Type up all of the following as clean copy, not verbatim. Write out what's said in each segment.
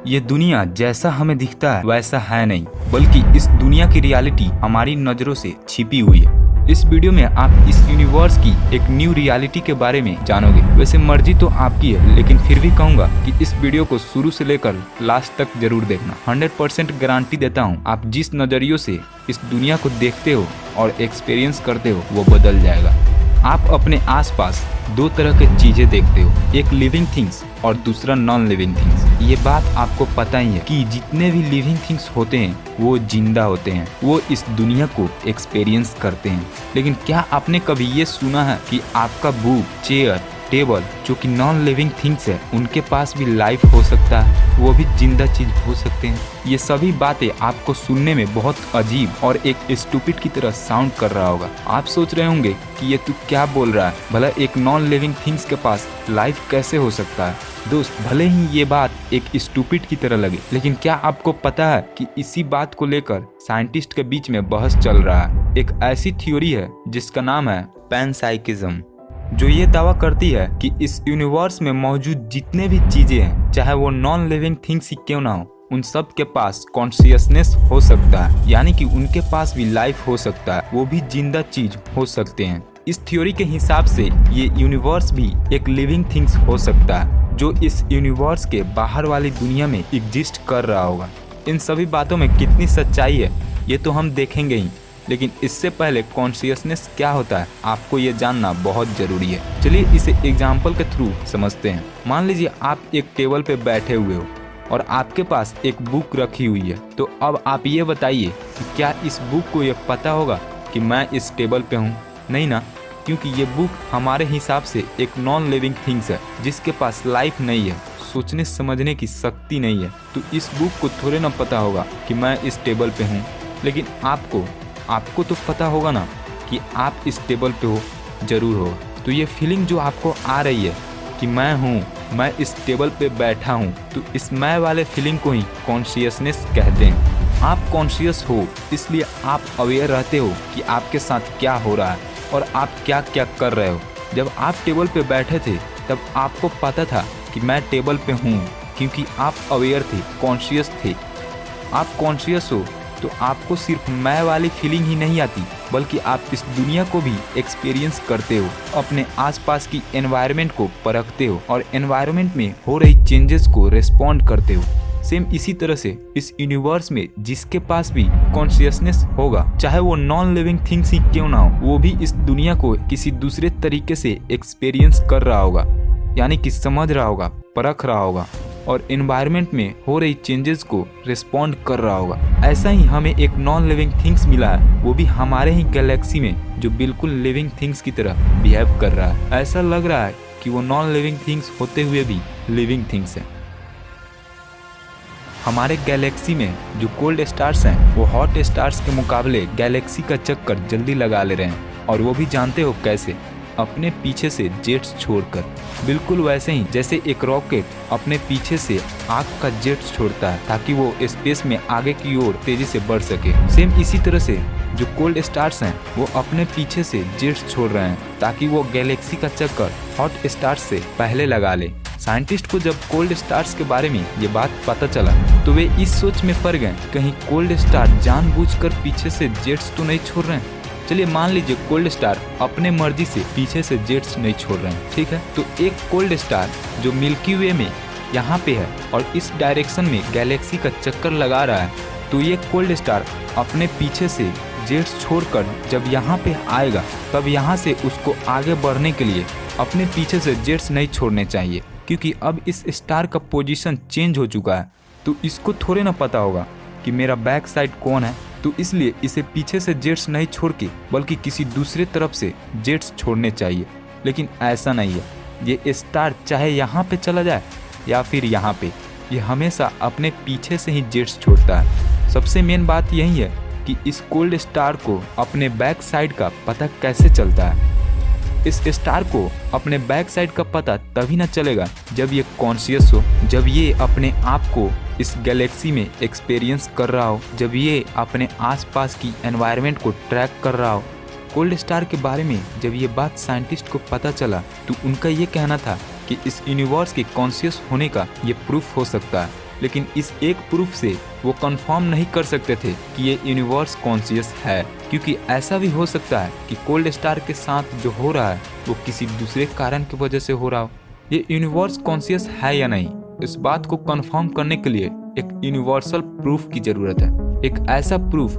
ये दुनिया जैसा हमें दिखता है वैसा है नहीं, बल्कि इस दुनिया की रियलिटी हमारी नजरों से छिपी हुई है। इस वीडियो में आप इस यूनिवर्स की एक न्यू रियलिटी के बारे में जानोगे। वैसे मर्जी तो आपकी है, लेकिन फिर भी कहूंगा कि इस वीडियो को शुरू से लेकर लास्ट तक जरूर देखना। 100% गारंटी देता हूँ, आप जिस नजरियों से इस दुनिया को देखते हो और एक्सपीरियंस करते हो वो बदल जाएगा। आप अपने आसपास दो तरह के चीजें देखते हो, एक लिविंग थिंग्स और दूसरा नॉन लिविंग थिंग्स। ये बात आपको पता ही है कि जितने भी लिविंग थिंग्स होते हैं वो जिंदा होते हैं, वो इस दुनिया को एक्सपीरियंस करते हैं। लेकिन क्या आपने कभी ये सुना है कि आपका बुक, चेयर, टेबल जो कि नॉन लिविंग थिंग्स है उनके पास भी लाइफ हो सकता है, वो भी जिंदा चीज हो सकते हैं। ये सभी बातें आपको सुनने में बहुत अजीब और एक स्टूपिड की तरह साउंड कर रहा होगा। आप सोच रहे होंगे कि ये तू क्या बोल रहा है, भला एक नॉन लिविंग थिंग्स के पास लाइफ कैसे हो सकता है। दोस्त, भले ही ये बात एक स्टूपिड की तरह लगे, लेकिन क्या आपको पता है कि इसी बात को लेकर साइंटिस्ट के बीच में बहस चल रहा है। एक ऐसी थ्योरी है जिसका नाम है पैनसाइकिज्म, जो ये दावा करती है कि इस यूनिवर्स में मौजूद जितने भी चीजें हैं, चाहे वो नॉन लिविंग थिंग्स ही क्यों ना हो, उन सब के पास कॉन्शियसनेस हो सकता है, यानी कि उनके पास भी लाइफ हो सकता है, वो भी जिंदा चीज हो सकते हैं। इस थ्योरी के हिसाब से ये यूनिवर्स भी एक लिविंग थिंग्स हो सकता है, जो इस यूनिवर्स के बाहर वाली दुनिया में एग्जिस्ट कर रहा होगा। इन सभी बातों में कितनी सच्चाई है ये तो हम देखेंगे ही, लेकिन इससे पहले कॉन्शियसनेस क्या होता है आपको ये जानना बहुत जरूरी है। चलिए इसे एग्जाम्पल के थ्रू समझते हैं। मान लीजिए आप एक टेबल पे बैठे हुए हो और आपके पास एक बुक रखी हुई है, तो अब आप ये बताइए कि क्या इस बुक को ये पता होगा कि मैं इस टेबल पे हूँ? नहीं ना, क्योंकि ये बुक हमारे हिसाब से एक नॉन लिविंग थिंग्स है जिसके पास लाइफ नहीं है, सोचने समझने की शक्ति नहीं है। तो इस बुक को थोड़े ना पता होगा कि मैं इस टेबल पे हूँ। लेकिन आपको तो पता होगा ना कि आप इस टेबल पे हो, जरूर हो। तो ये फीलिंग जो आपको आ रही है कि मैं हूँ, मैं इस टेबल पे बैठा हूँ, तो इस मैं वाले फीलिंग को ही कॉन्शियसनेस कहते हैं। आप कॉन्शियस हो इसलिए आप अवेयर रहते हो कि आपके साथ क्या हो रहा है और आप क्या क्या कर रहे हो। जब आप टेबल पे बैठे थे तब आपको पता था कि मैं टेबल पे हूँ, क्योंकि आप अवेयर थे, कॉन्शियस थे। आप कॉन्शियस हो तो आपको सिर्फ मैं वाली फीलिंग ही नहीं आती, बल्कि आप इस दुनिया को भी एक्सपीरियंस करते हो, अपने आसपास की एनवायरनमेंट को परखते हो और एनवायरनमेंट में हो रही चेंजेस को रिस्पॉन्ड करते हो। सेम इसी तरह से इस यूनिवर्स में जिसके पास भी कॉन्शियसनेस होगा, चाहे वो नॉन लिविंग थिंग्स ही क्यों ना हो, वो भी इस दुनिया को किसी दूसरे तरीके से एक्सपीरियंस कर रहा होगा, यानी कि समझ रहा होगा, परख रहा होगा और एनवायरनमेंट में हो रही चेंजेस को रिस्पॉन्ड कर रहा होगा। ऐसा ही हमें एक नॉन लिविंग थिंग्स मिला है, वो भी हमारे ही गैलेक्सी में, जो बिल्कुल लिविंग थिंग्स की तरह बिहेव कर रहा है। ऐसा लग रहा है कि वो नॉन लिविंग थिंग्स होते हुए भी लिविंग थिंग्स है। हमारे गैलेक्सी में जो कोल्ड स्टार्स हैं वो हॉट स्टार्स के मुकाबले गैलेक्सी का चक्कर जल्दी लगा ले रहे हैं, और वो भी जानते हो कैसे? अपने पीछे से जेट्स छोड़कर। बिल्कुल वैसे ही जैसे एक रॉकेट अपने पीछे से आग का जेट्स छोड़ता है ताकि वो स्पेस में आगे की ओर तेजी से बढ़ सके। सेम इसी तरह से जो कोल्ड स्टार्स हैं वो अपने पीछे से जेट्स छोड़ रहे हैं ताकि वो गैलेक्सी का चक्कर हॉट स्टार्स से पहले लगा ले। साइंटिस्ट को जब कोल्ड स्टार्स के बारे में ये बात पता चला तो वे इस सोच में पड़ गए, कहीं कोल्ड स्टार जानबूझकर पीछे से जेट्स तो नहीं छोड़ रहे हैं। चलिए मान लीजिए कोल्ड स्टार अपने मर्जी से पीछे से जेट्स नहीं छोड़ रहे हैं, ठीक है। तो एक कोल्ड स्टार जो मिल्की वे में यहाँ पे है और इस डायरेक्शन में गैलेक्सी का चक्कर लगा रहा है, तो ये कोल्ड स्टार अपने पीछे से जेट्स छोड़कर जब यहाँ पे आएगा तब यहाँ से उसको आगे बढ़ने के लिए अपने पीछे से जेट्स नहीं छोड़ने चाहिए, क्योंकि अब इस स्टार का पोजीशन चेंज हो चुका है। तो इसको थोड़े ना पता होगा कि मेरा बैक साइड कौन है, तो इसलिए इसे पीछे से जेट्स नहीं छोड़ के बल्कि किसी दूसरे तरफ से जेट्स छोड़ने चाहिए। लेकिन ऐसा नहीं है, ये स्टार चाहे यहाँ पे चला जाए या फिर यहाँ पे, ये हमेशा अपने पीछे से ही जेट्स छोड़ता है। सबसे मेन बात यही है कि इस कोल्ड स्टार को अपने बैक साइड का पता कैसे चलता है। इस स्टार को अपने बैक साइड का पता तभी ना चलेगा जब ये कॉन्शियस हो, जब ये अपने आप को इस गैलेक्सी में एक्सपीरियंस कर रहा हो, जब ये अपने आसपास की एनवायरनमेंट को ट्रैक कर रहा हो। कोल्ड स्टार के बारे में जब ये बात साइंटिस्ट को पता चला तो उनका ये कहना था कि इस यूनिवर्स के कॉन्शियस होने का ये प्रूफ हो सकता है। लेकिन इस एक प्रूफ से वो कंफर्म नहीं कर सकते थे कि ये यूनिवर्स कॉन्शियस है, क्योंकि ऐसा भी हो सकता है कि कोल्ड स्टार के साथ जो हो रहा है वो किसी दूसरे कारण की वजह से हो रहा हो। ये यूनिवर्स कॉन्शियस है या नहीं, इस बात को कंफर्म करने के लिए एक यूनिवर्सल प्रूफ की जरूरत है। एक ऐसा प्रूफ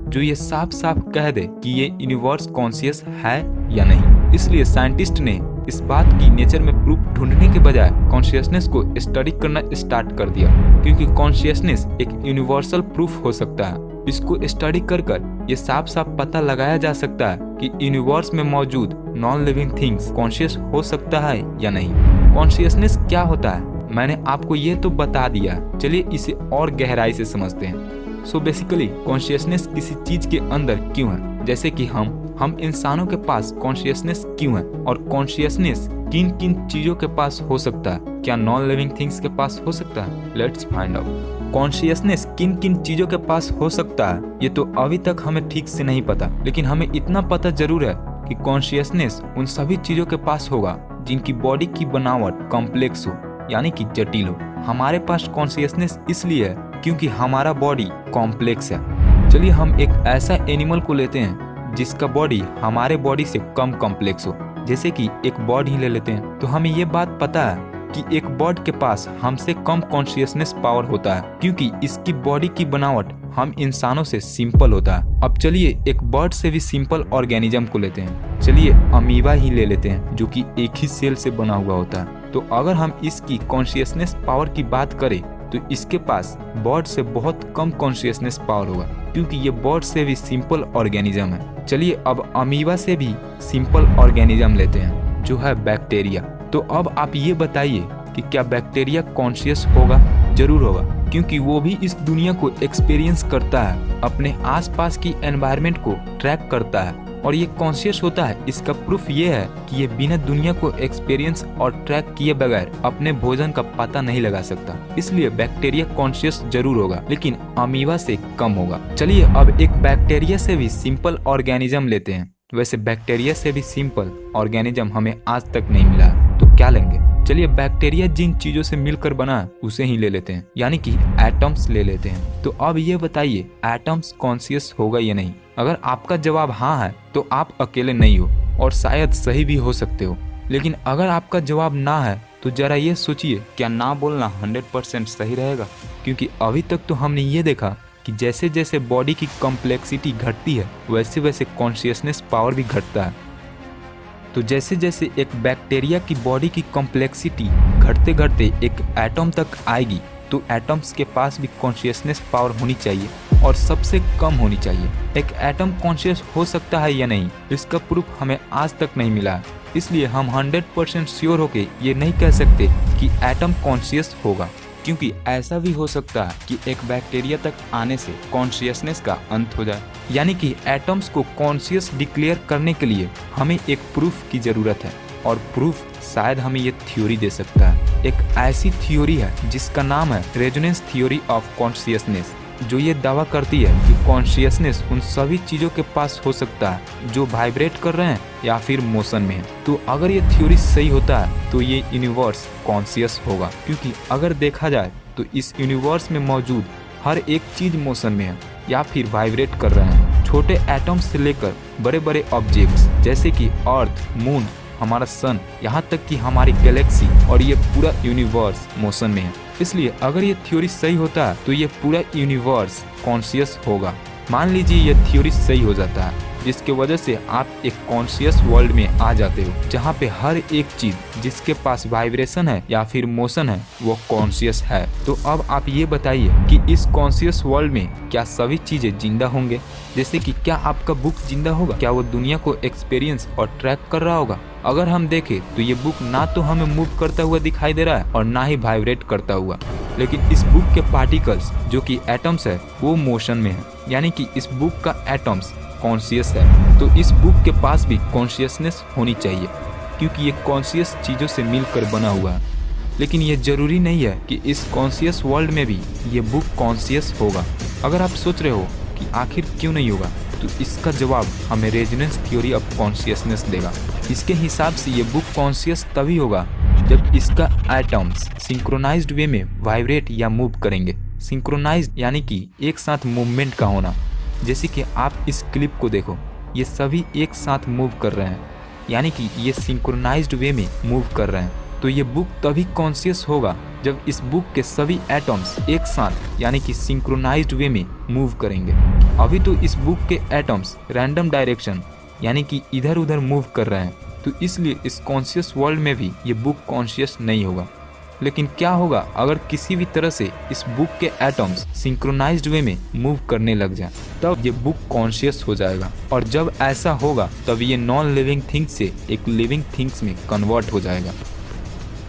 जो ये साफ साफ कह दे कि ये यूनिवर्स कॉन्शियस है या नहीं। इसलिए साइंटिस्ट ने इस बात की नेचर में प्रूफ ढूंढने के बजाय कॉन्शियसनेस को स्टडी करना स्टार्ट कर दिया, क्योंकि कॉन्शियसनेस एक यूनिवर्सल प्रूफ हो सकता है। इसको स्टडी कर ये साफ साफ पता लगाया जा सकता है कि यूनिवर्स में मौजूद नॉन लिविंग थिंग्स कॉन्शियस हो सकता है या नहीं। कॉन्शियसनेस क्या होता है मैंने आपको ये तो बता दिया, चलिए इसे और गहराई से समझते हैं। सो बेसिकली कॉन्शियसनेस किसी चीज के अंदर क्यों है, जैसे कि हम इंसानों के पास कॉन्शियसनेस क्यों है, और कॉन्शियसनेस किन किन चीजों के पास हो सकता है, क्या नॉन लिविंग थिंग्स के पास हो सकता है। लेट्स फाइंड आउट कॉन्शियसनेस किन किन चीजों के पास हो सकता है। ये तो अभी तक हमें ठीक से नहीं पता, लेकिन हमें इतना पता जरूर है कि कॉन्शियसनेस उन सभी चीजों के पास होगा जिनकी बॉडी की बनावट कॉम्प्लेक्स हो, यानी कि जटिल हो। हमारे पास कॉन्शियसनेस इसलिए है क्योंकि हमारा बॉडी कॉम्प्लेक्स है। चलिए हम एक ऐसा एनिमल को लेते हैं जिसका बॉडी हमारे बॉडी से कम कॉम्प्लेक्स हो, जैसे कि एक बर्ड ही ले लेते हैं। तो हमें ये बात पता है कि एक बर्ड के पास हमसे कम कॉन्शियसनेस पावर होता है, क्योंकि इसकी बॉडी की बनावट हम इंसानों से सिंपल होता है। अब चलिए एक बर्ड से भी सिंपल ऑर्गेनिज्म को लेते हैं। चलिए अमीबा ही ले लेते हैं, जो कि एक ही सेल से बना हुआ होता है। तो अगर हम इसकी कॉन्शियसनेस पावर की बात करें तो इसके पास बर्ड से बहुत कम कॉन्शियसनेस पावर होगा, क्योंकि ये बर्ड से भी सिंपल ऑर्गेनिज्म है। चलिए अब अमीबा से भी सिंपल ऑर्गेनिज्म लेते हैं, जो है बैक्टीरिया। तो अब आप ये बताइए कि क्या बैक्टीरिया कॉन्शियस होगा? जरूर होगा, क्योंकि वो भी इस दुनिया को एक्सपीरियंस करता है, अपने आसपास की एनवायरनमेंट को ट्रैक करता है और ये कॉन्शियस होता है। इसका प्रूफ ये है कि ये बिना दुनिया को एक्सपीरियंस और ट्रैक किए बगैर अपने भोजन का पता नहीं लगा सकता। इसलिए बैक्टीरिया कॉन्शियस जरूर होगा, लेकिन अमीबा से कम होगा। चलिए अब एक बैक्टीरिया से भी सिंपल ऑर्गेनिज्म लेते हैं। वैसे बैक्टीरिया से भी सिंपल ऑर्गेनिज्म हमें आज तक नहीं मिला, तो क्या लेंगे? चलिए बैक्टीरिया जिन चीजों से मिलकर बना है उसे ही ले लेते हैं, यानी कि एटम्स ले लेते हैं। तो अब ये बताइए एटम्स कॉन्शियस होगा या नहीं? अगर आपका जवाब हाँ है तो आप अकेले नहीं हो और शायद सही भी हो सकते हो, लेकिन अगर आपका जवाब ना है तो जरा ये सोचिए, क्या ना बोलना 100% सही रहेगा? क्योंकि अभी तक तो हमने ये देखा कि जैसे जैसे बॉडी की कॉम्प्लेक्सिटी घटती है वैसे वैसे कॉन्शियसनेस पावर भी घटता है। तो जैसे जैसे एक बैक्टीरिया की बॉडी की कॉम्प्लेक्सिटी घटते घटते एक एटम तक आएगी, तो एटम्स के पास भी कॉन्शियसनेस पावर होनी चाहिए और सबसे कम होनी चाहिए। एक एटम कॉन्शियस हो सकता है या नहीं, इसका प्रूफ हमें आज तक नहीं मिला है। इसलिए हम 100% श्योर होके ये नहीं कह सकते कि एटम कॉन्शियस होगा, क्योंकि ऐसा भी हो सकता है कि एक बैक्टीरिया तक आने से कॉन्शियसनेस का अंत हो जाए। यानी कि एटम्स को कॉन्शियस डिक्लेयर करने के लिए हमें एक प्रूफ की जरूरत है, और प्रूफ शायद हमें ये थ्योरी दे सकता है। एक ऐसी थ्योरी है जिसका नाम है रेजोनेंस थ्योरी ऑफ कॉन्शियसनेस, जो ये दावा करती है कि कॉन्शियसनेस उन सभी चीजों के पास हो सकता है जो वाइब्रेट कर रहे हैं या फिर मोशन में है। तो अगर ये थ्योरी सही होता है तो ये यूनिवर्स कॉन्शियस होगा, क्योंकि अगर देखा जाए तो इस यूनिवर्स में मौजूद हर एक चीज मोशन में है या फिर वाइब्रेट कर रहे हैं। छोटे एटम्स से लेकर बड़े बड़े ऑब्जेक्ट्स जैसे कि अर्थ, मून, हमारा सन, यहाँ तक कि हमारी गैलेक्सी और ये पूरा यूनिवर्स मोशन में है। इसलिए अगर ये थ्योरी सही होता है तो ये पूरा यूनिवर्स कॉन्शियस होगा। मान लीजिए ये थ्योरी सही हो जाता है, जिसके वजह से आप एक कॉन्शियस वर्ल्ड में आ जाते हो, जहाँ पे हर एक चीज जिसके पास वाइब्रेशन है या फिर मोशन है वो कॉन्शियस है। तो अब आप ये बताइए कि इस कॉन्शियस वर्ल्ड में क्या सभी चीजें जिंदा होंगे? जैसे कि क्या आपका बुक जिंदा होगा? क्या वो दुनिया को एक्सपीरियंस और ट्रैक कर रहा होगा? अगर हम देखें तो ये बुक ना तो हमें मूव करता हुआ दिखाई दे रहा है और ना ही वाइब्रेट करता हुआ, लेकिन इस बुक के पार्टिकल्स जो कि एटम्स है वो मोशन में है। यानी कि इस बुक का एटम्स कॉन्शियस है। तो इस बुक के पास भी कॉन्शियसनेस होनी चाहिए, क्योंकि ये कॉन्शियस चीज़ों से मिलकर बना हुआ है। लेकिन ये जरूरी नहीं है कि इस कॉन्शियस वर्ल्ड में भी ये बुक कॉन्शियस होगा। अगर आप सोच रहे हो कि आखिर क्यों नहीं होगा, तो इसका जवाब हमें रेजोनेंस थ्योरी ऑफ कॉन्शियसनेस देगा। इसके हिसाब से ये बुक कॉन्शियस तभी होगा जब इसका एटम्स सिंक्रोनाइज्ड वे में वाइब्रेट या मूव करेंगे। सिंक्रोनाइज्ड यानी कि एक साथ मूवमेंट का होना। जैसे कि आप इस क्लिप को देखो, ये सभी एक साथ मूव कर रहे हैं, यानी कि ये सिंक्रोनाइज्ड वे में मूव कर रहे हैं। तो ये बुक तभी कॉन्शियस होगा जब इस बुक के सभी एटम्स एक साथ यानी कि सिंक्रोनाइज्ड वे में मूव करेंगे। अभी तो इस बुक के एटम्स रैंडम डायरेक्शन यानी कि इधर उधर मूव कर रहे हैं, तो इसलिए इस कॉन्शियस वर्ल्ड में भी ये बुक कॉन्शियस नहीं होगा। लेकिन क्या होगा अगर किसी भी तरह से इस बुक के एटम्स सिंक्रोनाइज्ड वे में मूव करने लग जाए, तब ये बुक कॉन्शियस हो जाएगा। और जब ऐसा होगा तब ये नॉन लिविंग थिंग्स से एक लिविंग थिंग्स में कन्वर्ट हो जाएगा।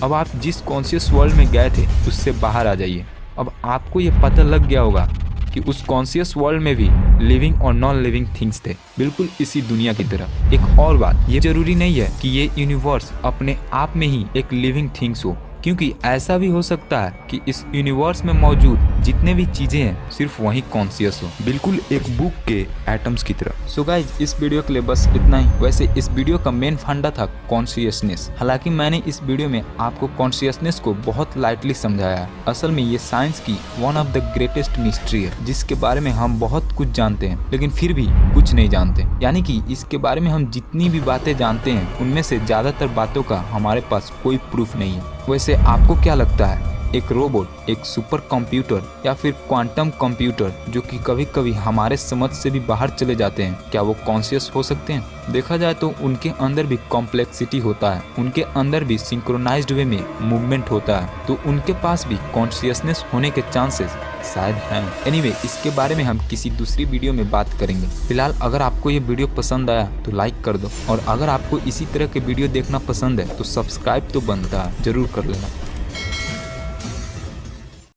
अब आप जिस कॉन्शियस वर्ल्ड में गए थे उससे बाहर आ जाइए। अब आपको ये पता लग गया होगा कि उस कॉन्शियस वर्ल्ड में भी लिविंग और नॉन लिविंग थिंग्स थे, बिल्कुल इसी दुनिया की तरह। एक और बात, ये जरूरी नहीं है कि ये यूनिवर्स अपने आप में ही एक लिविंग थिंग्स हो, क्योंकि ऐसा भी हो सकता है कि इस यूनिवर्स में मौजूद जितने भी चीजें हैं सिर्फ वही कॉन्शियस हो, बिल्कुल एक बुक के एटम्स की तरह। सो गाइज, इस वीडियो के लिए बस इतना ही। वैसे इस वीडियो का मेन फंडा था कॉन्शियसनेस। हालांकि मैंने इस वीडियो में आपको कॉन्शियसनेस को बहुत लाइटली समझाया है। असल में ये साइंस की one of the greatest mystery है, जिसके बारे में हम बहुत कुछ जानते हैं लेकिन फिर भी कुछ नहीं जानते। यानी कि इसके बारे में हम जितनी भी बातें जानते हैं उनमें से ज्यादातर बातों का हमारे पास कोई प्रूफ नहीं है। वैसे आपको क्या लगता है, एक रोबोट, एक सुपर कंप्यूटर या फिर क्वांटम कंप्यूटर जो कि कभी कभी हमारे समझ से भी बाहर चले जाते हैं, क्या वो कॉन्शियस हो सकते हैं? देखा जाए तो उनके अंदर भी कॉम्प्लेक्सिटी होता है, उनके अंदर भी सिंक्रोनाइज्ड वे में मूवमेंट होता है, तो उनके पास भी कॉन्शियसनेस होने के चांसेस शायद हैं। एनीवे, इसके बारे में हम किसी दूसरी वीडियो में बात करेंगे। फिलहाल अगर आपको ये वीडियो पसंद आया तो लाइक कर दो, और अगर आपको इसी तरह के वीडियो देखना पसंद है तो सब्सक्राइब तो बनता है, जरूर कर लेना।